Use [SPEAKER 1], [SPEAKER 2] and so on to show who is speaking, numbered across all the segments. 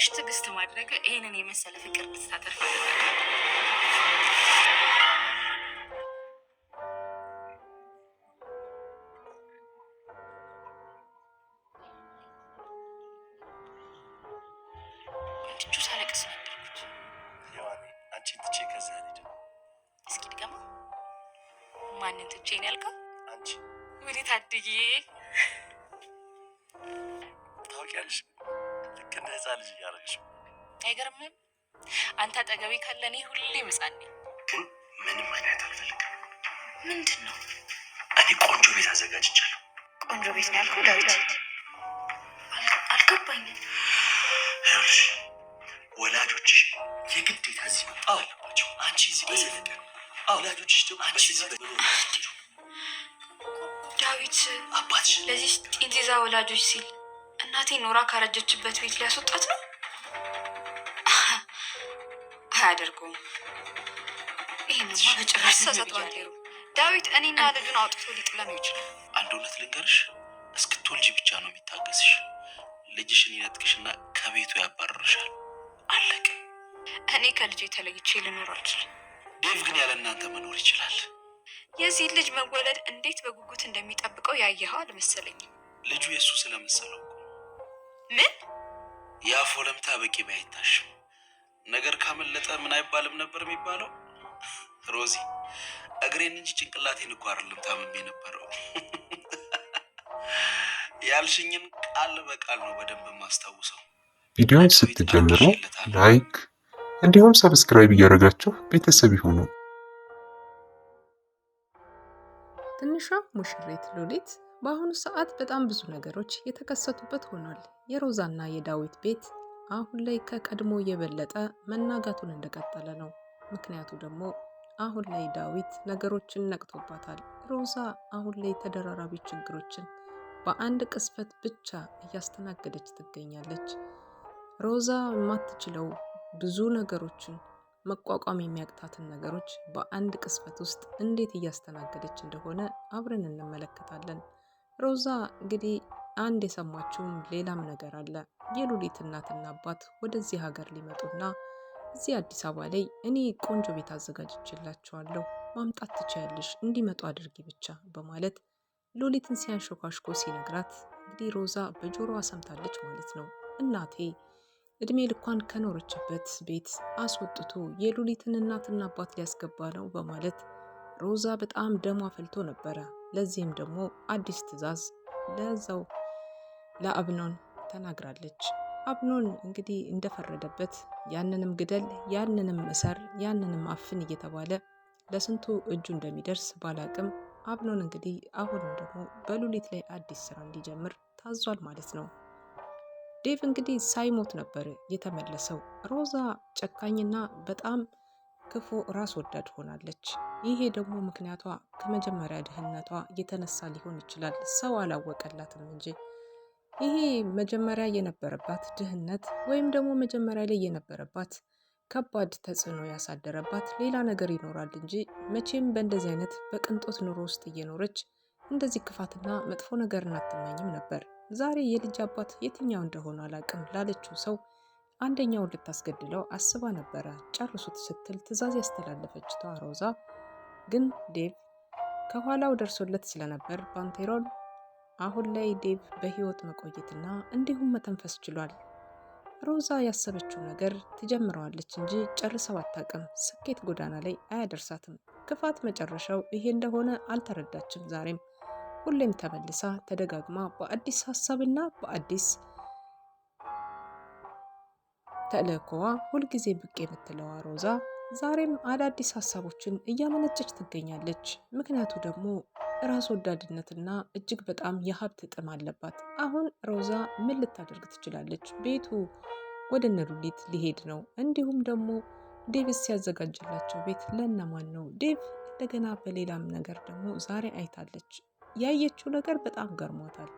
[SPEAKER 1] ትንሽ ትዕግስት ማድረግ ይሄንን የመሰለ ፍቅር ልትታተርፍ ማንን ትቼ ነው ያልከው?
[SPEAKER 2] አንቺ
[SPEAKER 1] ወዴ ታድዬ
[SPEAKER 2] ታውቂያለሽ፣ ልክ እንደ ህፃን ልጅ እያደረግሽ
[SPEAKER 1] አይገርምም? አንተ አጠገቤ ካለ እኔ ሁሌ ህፃን ነኝ።
[SPEAKER 2] ግን ምንም አይነት አልፈልግም።
[SPEAKER 1] ምንድን ነው?
[SPEAKER 2] እኔ ቆንጆ ቤት አዘጋጅቻለሁ።
[SPEAKER 1] ቆንጆ ቤት ነው ያልከው ዳዊት? አልገባኝም።
[SPEAKER 2] ይኸውልሽ ወላጆችሽ የግዴታ እዚህ መምጣት አለባቸው። አንቺ እዚህ በዘለቀ ወላጆችሽ ደግሞ አንቺ እዚህ በዘለቀ
[SPEAKER 1] ዳዊት
[SPEAKER 2] አባትሽ
[SPEAKER 1] ለዚህ ጢንዚዛ ወላጆች ሲል እናቴ ኖራ ካረጀችበት ቤት ሊያስወጣት ነው። አያደርገውም። ይሄንማ በጭራሽ ተሰጥቷል። ዳዊት እኔና ልጁን አውጥቶ ሊጥለን ይችላል።
[SPEAKER 2] አንድ እውነት ልንገርሽ፣ እስክትወልጂ ብቻ ነው የሚታገስሽ። ልጅሽን ይነጥቅሽና ከቤቱ ያባረርሻል። አለቀ።
[SPEAKER 1] እኔ ከልጄ ተለይቼ ልኖር አልችልም።
[SPEAKER 2] ዴቭ ግን ያለ እናንተ መኖር ይችላል።
[SPEAKER 1] የዚህ ልጅ መወለድ እንዴት በጉጉት እንደሚጠብቀው ያየኸው አልመሰለኝም።
[SPEAKER 2] ልጁ የእሱ ስለመሰለው
[SPEAKER 1] ምን
[SPEAKER 2] የአፍ ወለምታ በቂ ባይታሽም ነገር ካመለጠ ምን አይባልም ነበር የሚባለው? ሮዚ እግሬን እንጂ ጭንቅላቴን እኮ አይደለም ታምሜ ነበረው። ያልሽኝን ቃል በቃል ነው በደንብ ማስታውሰው።
[SPEAKER 3] ቪዲዮውን ስትጀምሩ ላይክ እንዲሁም ሰብስክራይብ እያደረጋችሁ ቤተሰብ ይሁኑ።
[SPEAKER 4] ትንሿ ሙሽሪት ሉሊት በአሁኑ ሰዓት በጣም ብዙ ነገሮች የተከሰቱበት ሆኗል። የሮዛና የዳዊት ቤት አሁን ላይ ከቀድሞ የበለጠ መናጋቱን እንደቀጠለ ነው። ምክንያቱ ደግሞ አሁን ላይ ዳዊት ነገሮችን ነቅቶባታል። ሮዛ አሁን ላይ ተደራራቢ ችግሮችን በአንድ ቅስፈት ብቻ እያስተናገደች ትገኛለች። ሮዛ የማትችለው ብዙ ነገሮችን መቋቋም የሚያቅታትን ነገሮች በአንድ ቅስፈት ውስጥ እንዴት እያስተናገደች እንደሆነ አብረን እንመለከታለን። ሮዛ እንግዲህ አንድ የሰማችውም ሌላም ነገር አለ። የሉሊት እናትና አባት ወደዚህ ሀገር ሊመጡና እዚህ አዲስ አበባ ላይ እኔ ቆንጆ ቤት አዘጋጅቼላቸዋለሁ ማምጣት ትችያለሽ፣ እንዲመጡ አድርጊ ብቻ በማለት ሉሊትን ሲያንሾካሽኮ ሲነግራት እንግዲህ ሮዛ በጆሮዋ ሰምታለች ማለት ነው። እናቴ እድሜ ልኳን ከኖረችበት ቤት አስወጥቶ የሉሊትን እናትና አባት ሊያስገባ ነው በማለት ሮዛ በጣም ደሟ ፈልቶ ነበረ። ለዚህም ደግሞ አዲስ ትዕዛዝ ለዛው ለአብኖን ተናግራለች። አብኖን እንግዲህ እንደፈረደበት ያንንም ግደል፣ ያንንም እሰር፣ ያንንም አፍን እየተባለ ለስንቱ እጁ እንደሚደርስ ባላቅም አብኖን እንግዲህ አሁንም ደግሞ በሉሊት ላይ አዲስ ስራ እንዲጀምር ታዟል ማለት ነው። ዴቭ እንግዲህ ሳይሞት ነበር የተመለሰው። ሮዛ ጨካኝና በጣም ክፉ ራስ ወዳድ ሆናለች። ይሄ ደግሞ ምክንያቷ ከመጀመሪያ ድህነቷ የተነሳ ሊሆን ይችላል። ሰው አላወቀላትም እንጂ ይሄ መጀመሪያ የነበረባት ድህነት ወይም ደግሞ መጀመሪያ ላይ የነበረባት ከባድ ተጽዕኖ ያሳደረባት ሌላ ነገር ይኖራል እንጂ መቼም በእንደዚህ አይነት በቅንጦት ኑሮ ውስጥ እየኖረች እንደዚህ ክፋትና መጥፎ ነገርን አትመኝም ነበር። ዛሬ የልጅ አባት የትኛው እንደሆነ አላቅም ላለችው ሰው አንደኛውን ልታስገድለው አስባ ነበረ። ጨርሱት ስትል ትዕዛዝ ያስተላለፈችው ሮዛ ግን ዴቭ ከኋላው ደርሶለት ስለነበር ባንቴሮን አሁን ላይ ዴቭ በህይወት መቆየትና እንዲሁም መተንፈስ ችሏል። ሮዛ ያሰበችው ነገር ትጀምረዋለች እንጂ ጨርሰው አታውቅም። ስኬት ጎዳና ላይ አያደርሳትም። ክፋት መጨረሻው ይሄ እንደሆነ አልተረዳችም። ዛሬም ሁሌም ተመልሳ ተደጋግማ በአዲስ ሀሳብና በአዲስ ተልእኮዋ ሁልጊዜ ብቅ የምትለዋ ሮዛ ዛሬም አዳዲስ ሀሳቦችን እያመነጨች ትገኛለች። ምክንያቱ ደግሞ ራስ ወዳድነትና እጅግ በጣም የሀብት ጥም አለባት። አሁን ሮዛ ምን ልታደርግ ትችላለች? ቤቱ ወደ እነ ሉሊት ሊሄድ ነው። እንዲሁም ደግሞ ዴቭ ሲያዘጋጅላቸው ቤት ለነማን ነው? ዴቭ እንደገና በሌላም ነገር ደግሞ ዛሬ አይታለች። ያየችው ነገር በጣም ገርሟታል።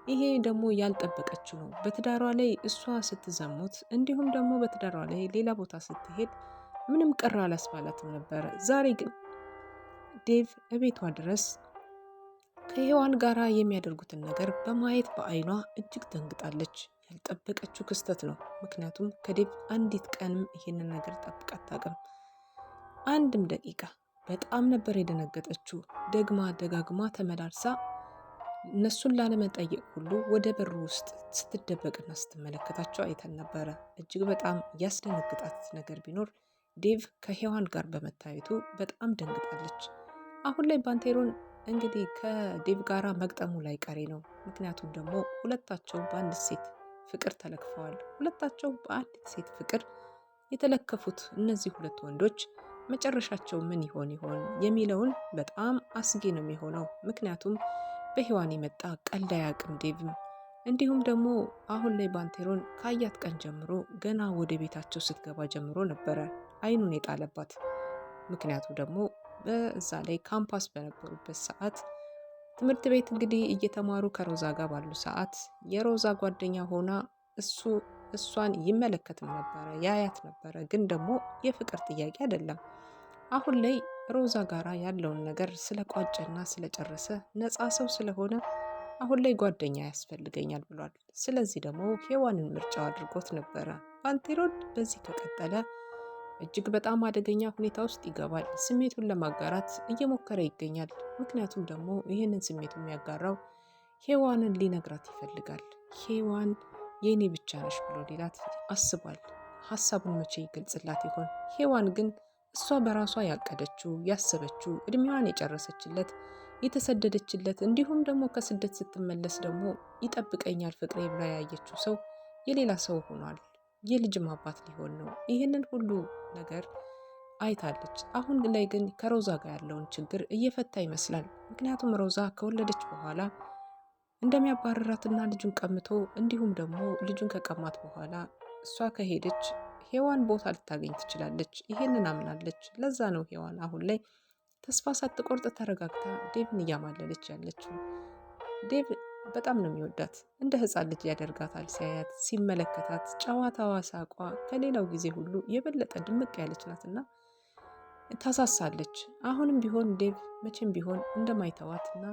[SPEAKER 4] ይሄ ደግሞ ያልጠበቀችው ነው። በትዳሯ ላይ እሷ ስትዘሙት እንዲሁም ደግሞ በትዳሯ ላይ ሌላ ቦታ ስትሄድ ምንም ቅር አላስባላትም ነበረ። ዛሬ ግን ዴቭ እቤቷ ድረስ ከሔዋን ጋራ የሚያደርጉትን ነገር በማየት በአይኗ እጅግ ደንግጣለች። ያልጠበቀችው ክስተት ነው። ምክንያቱም ከዴቭ አንዲት ቀንም ይሄንን ነገር ጠብቃ አታውቅም። አንድም ደቂቃ በጣም ነበር የደነገጠችው። ደግማ ደጋግማ ተመላልሳ እነሱን ላለመጠየቅ ሁሉ ወደ በሩ ውስጥ ስትደበቅና ስትመለከታቸው አይተን ነበረ። እጅግ በጣም ያስደነግጣት ነገር ቢኖር ዴቭ ከሔዋን ጋር በመታየቱ በጣም ደንግጣለች። አሁን ላይ ባንቴሮን እንግዲህ ከዴቭ ጋራ መግጠሙ ላይ ቀሬ ነው። ምክንያቱም ደግሞ ሁለታቸው በአንድ ሴት ፍቅር ተለክፈዋል። ሁለታቸው በአንዲት ሴት ፍቅር የተለከፉት እነዚህ ሁለት ወንዶች መጨረሻቸው ምን ይሆን የሚለውን በጣም አስጊ ነው የሚሆነው። ምክንያቱም በሔዋን የመጣ ቀልድ አያውቅም ዴቭም። እንዲሁም ደግሞ አሁን ላይ ባንቴሮን ካያት ቀን ጀምሮ ገና ወደ ቤታቸው ስትገባ ጀምሮ ነበረ አይኑን የጣለባት። ምክንያቱ ደግሞ በዛ ላይ ካምፓስ በነበሩበት ሰዓት ትምህርት ቤት እንግዲህ እየተማሩ ከሮዛ ጋር ባሉ ሰዓት የሮዛ ጓደኛ ሆና እሷን ይመለከትም ነበረ፣ ያያት ነበረ። ግን ደግሞ የፍቅር ጥያቄ አይደለም። አሁን ላይ ሮዛ ጋራ ያለውን ነገር ስለቋጨና ስለጨረሰ ነፃ ሰው ስለሆነ አሁን ላይ ጓደኛ ያስፈልገኛል ብሏል። ስለዚህ ደግሞ ሔዋንን ምርጫው አድርጎት ነበረ። ባንቴሮን በዚህ ከቀጠለ እጅግ በጣም አደገኛ ሁኔታ ውስጥ ይገባል። ስሜቱን ለማጋራት እየሞከረ ይገኛል። ምክንያቱም ደግሞ ይህንን ስሜቱ የሚያጋራው ሔዋንን ሊነግራት ይፈልጋል። ሔዋን የኔ ብቻ ነሽ ብሎ ሊላት አስቧል። ሀሳቡን መቼ ይገልጽላት ይሆን? ሔዋን ግን እሷ በራሷ ያቀደችው ያሰበችው እድሜዋን የጨረሰችለት የተሰደደችለት እንዲሁም ደግሞ ከስደት ስትመለስ ደግሞ ይጠብቀኛል ፍቅሬ ብላ ያየችው ሰው የሌላ ሰው ሆኗል። የልጅም አባት ሊሆን ነው። ይህንን ሁሉ ነገር አይታለች። አሁን ላይ ግን ከሮዛ ጋር ያለውን ችግር እየፈታ ይመስላል። ምክንያቱም ሮዛ ከወለደች በኋላ እንደሚያባረራትና ልጁን ቀምቶ እንዲሁም ደግሞ ልጁን ከቀማት በኋላ እሷ ከሄደች ሔዋን ቦታ ልታገኝ ትችላለች። ይሄንን አምናለች። ለዛ ነው ሔዋን አሁን ላይ ተስፋ ሳትቆርጥ ተረጋግታ ዴቭን እያማለለች ያለችው። ዴቭ በጣም ነው የሚወዳት። እንደ ሕፃን ልጅ ያደርጋታል። ሲያያት፣ ሲመለከታት ጨዋታዋ፣ ሳቋ ከሌላው ጊዜ ሁሉ የበለጠ ድምቅ ያለች ናትና ታሳሳለች። አሁንም ቢሆን ዴቭ መቼም ቢሆን እንደማይተዋትና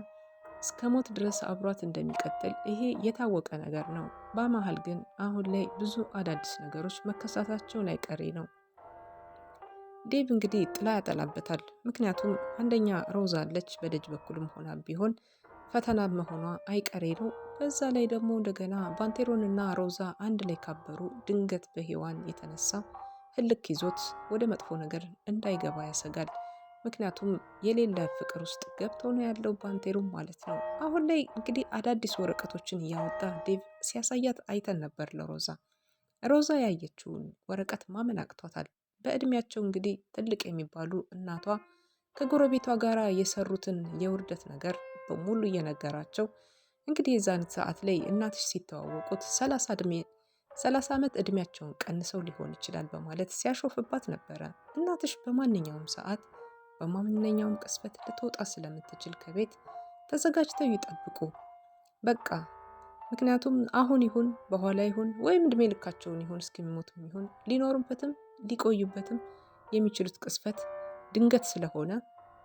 [SPEAKER 4] እስከ ሞት ድረስ አብሯት እንደሚቀጥል ይሄ የታወቀ ነገር ነው። በመሀል ግን አሁን ላይ ብዙ አዳዲስ ነገሮች መከሰታቸው ላይ ቀሬ ነው። ዴቭ እንግዲህ ጥላ ያጠላበታል። ምክንያቱም አንደኛ ሮዛ አለች፣ በደጅ በኩልም ሆና ቢሆን ፈተና መሆኗ አይቀሬ ነው። በዛ ላይ ደግሞ እንደገና ባንቴሮንና ሮዛ አንድ ላይ ካበሩ ድንገት በሔዋን የተነሳ ህልክ ይዞት ወደ መጥፎ ነገር እንዳይገባ ያሰጋል። ምክንያቱም የሌለ ፍቅር ውስጥ ገብቶ ነው ያለው ባንቴሮን ማለት ነው። አሁን ላይ እንግዲህ አዳዲስ ወረቀቶችን እያወጣ ዴቭ ሲያሳያት አይተን ነበር ለሮዛ። ሮዛ ያየችውን ወረቀት ማመን አቅቷታል። በእድሜያቸው እንግዲህ ትልቅ የሚባሉ እናቷ ከጎረቤቷ ጋር የሰሩትን የውርደት ነገር በሙሉ እየነገራቸው እንግዲህ የዛን ሰዓት ላይ እናትሽ ሲተዋወቁት 30 ዓመት እድሜያቸውን ቀንሰው ሊሆን ይችላል በማለት ሲያሾፍባት ነበረ። እናትሽ በማንኛውም ሰዓት በማንኛውም ቅስፈት ልትወጣ ስለምትችል ከቤት ተዘጋጅተው ይጠብቁ በቃ። ምክንያቱም አሁን ይሁን በኋላ ይሁን ወይም እድሜ ልካቸውን ይሁን እስከሚሞቱም ይሁን ሊኖሩበትም ሊቆዩበትም የሚችሉት ቅስፈት ድንገት ስለሆነ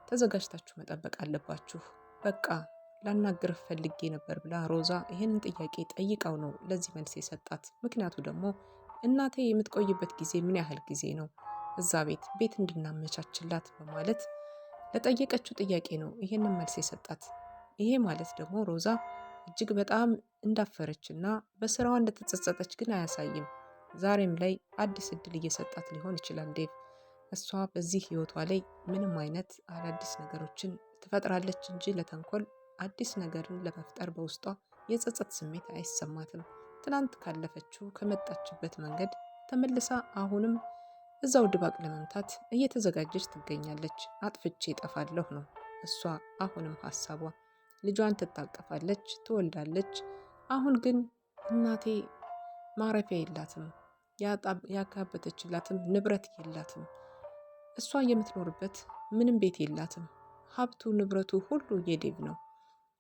[SPEAKER 4] ተዘጋጅታችሁ መጠበቅ አለባችሁ። በቃ ላናግርህ ፈልጌ ነበር ብላ ሮዛ ይህንን ጥያቄ ጠይቀው ነው ለዚህ መልስ የሰጣት። ምክንያቱ ደግሞ እናቴ የምትቆይበት ጊዜ ምን ያህል ጊዜ ነው እዛ ቤት እንድናመቻችላት በማለት ለጠየቀችው ጥያቄ ነው ይህንን መልስ የሰጣት። ይሄ ማለት ደግሞ ሮዛ እጅግ በጣም እንዳፈረችና በስራዋ እንደተጸጸተች ግን አያሳይም። ዛሬም ላይ አዲስ እድል እየሰጣት ሊሆን ይችላል ዴቭ። እሷ በዚህ ህይወቷ ላይ ምንም አይነት አዳዲስ ነገሮችን ትፈጥራለች እንጂ ለተንኮል አዲስ ነገርን ለመፍጠር በውስጧ የጸጸት ስሜት አይሰማትም። ትናንት ካለፈችው ከመጣችበት መንገድ ተመልሳ አሁንም እዛው ድባቅ ለመምታት እየተዘጋጀች ትገኛለች። አጥፍቼ እጠፋለሁ ነው እሷ አሁንም ሀሳቧ። ልጇን ትታቀፋለች፣ ትወልዳለች። አሁን ግን እናቴ ማረፊያ የላትም፣ ያካበተችላትም ንብረት የላትም። እሷ የምትኖርበት ምንም ቤት የላትም። ሀብቱ ንብረቱ ሁሉ የዴቭ ነው።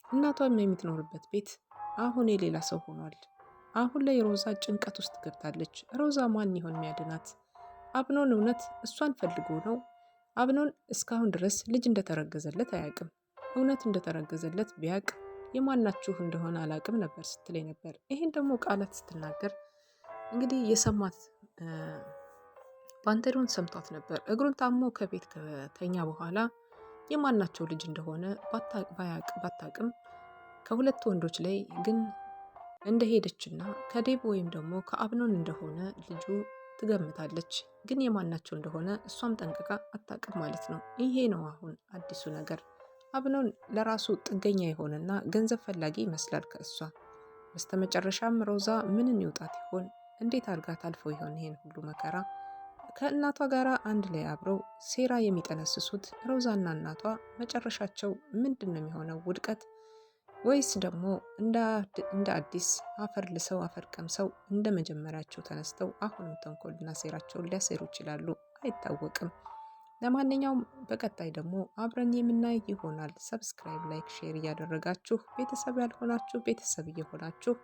[SPEAKER 4] እናቷም የምትኖርበት ቤት አሁን የሌላ ሰው ሆኗል። አሁን ላይ ሮዛ ጭንቀት ውስጥ ገብታለች። ሮዛ ማን ይሆን የሚያድናት? አብኖን እውነት እሷን ፈልጎ ነው? አብኖን እስካሁን ድረስ ልጅ እንደተረገዘለት አያውቅም። እውነት እንደተረገዘለት ቢያውቅ የማናችሁ እንደሆነ አላቅም ነበር ስትለኝ ነበር። ይሄን ደግሞ ቃላት ስትናገር እንግዲህ የሰማት ባንቴሮን ሰምቷት ነበር። እግሩን ታሞ ከቤት ከተኛ በኋላ የማናቸው ልጅ እንደሆነ ባታቅም ከሁለት ወንዶች ላይ ግን እንደሄደችና ከዴብ ወይም ደግሞ ከአብኖን እንደሆነ ልጁ ትገምታለች። ግን የማናቸው እንደሆነ እሷም ጠንቅቃ አታቅም ማለት ነው። ይሄ ነው አሁን አዲሱ ነገር። አብኖን ለራሱ ጥገኛ የሆነና ገንዘብ ፈላጊ ይመስላል ከእሷ። በስተመጨረሻም ሮዛ ምንን ይውጣት ይሆን? እንዴት አድርጋ ታልፎ ይሆን ይሄን ሁሉ መከራ? ከእናቷ ጋር አንድ ላይ አብረው ሴራ የሚጠነስሱት ሮዛና እናቷ መጨረሻቸው ምንድን ነው የሚሆነው? ውድቀት ወይስ ደግሞ እንደ አዲስ አፈር ልሰው አፈር ቀምሰው እንደ መጀመሪያቸው ተነስተው አሁንም ተንኮልና ሴራቸውን ሊያሴሩ ይችላሉ? አይታወቅም። ለማንኛውም በቀጣይ ደግሞ አብረን የምናይ ይሆናል። ሰብስክራይብ፣ ላይክ፣ ሼር እያደረጋችሁ ቤተሰብ ያልሆናችሁ ቤተሰብ እየሆናችሁ